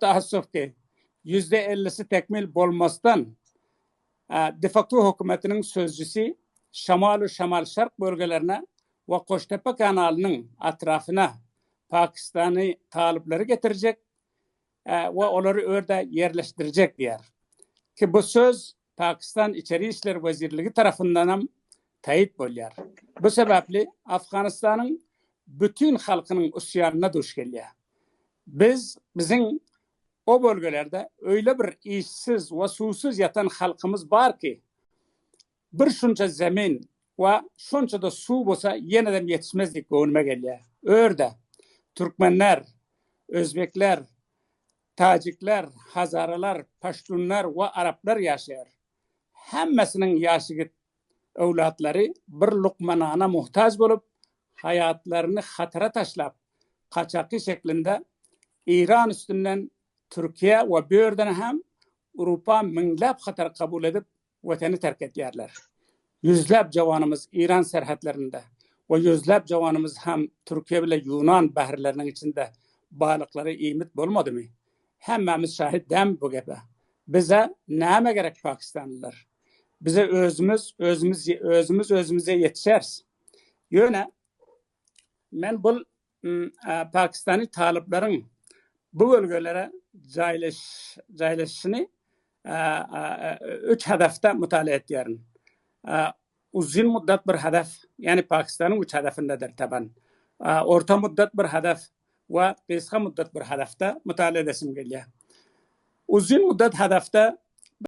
Taassuf ki %50'si tekmil bolmasdan de facto hükümetinin sözcüsü Şamal Şark bölgelerine ve Koçtepe kanalının etrafına Pakistan'ı talipleri getirecek ve onları orada yerleştirecek diyor. Ki bu söz Pakistan İçeri İşler Vezirliği tarafından teyit oluyor. Bu sebeple Afganistan'ın bütün halkının isyanına duş geliyor. Bizim o bölgelerde öyle bir işsiz ve susuz yatan halkımız var ki bir şunca zemin ve şunca da su olsa yeniden yetişmezlik görünme geliyor. Orada Türkmenler, Özbekler, Tacikler, Hazaralar, Paştunlar ve Araplar yaşıyor. Hemmesinin yaşıgı evlatları bir lokma nana muhtaç olup hayatlarını hatara taşlap kaçakı şeklinde İran üstünden Türkiye ve bir yerden hem Avrupa minglab hatar kabul edip vatani terk ediyorlar. Yüzlab cavanımız İran serhatlarında ve yüzlab cavanımız hem Türkiye ile Yunan bahirlerinin içinde balıkları imit bulmadı mı? Hemmemiz şahit dem bu gibi. Bize neme gerek Pakistanlılar? Bize özümüze yetişeriz. Yöne ben bu Pakistanlı taliplerin bu bölgelere cayleşişini 3 hedefte mütalaa ediyorum. Uzun müddet bir hedef, yani Pakistan'ın 3 hedefindedir taban. Orta müddet bir hedef ve kısa müddet bir hedefte mütalaa edesim geliyor. Uzun müddet hedefte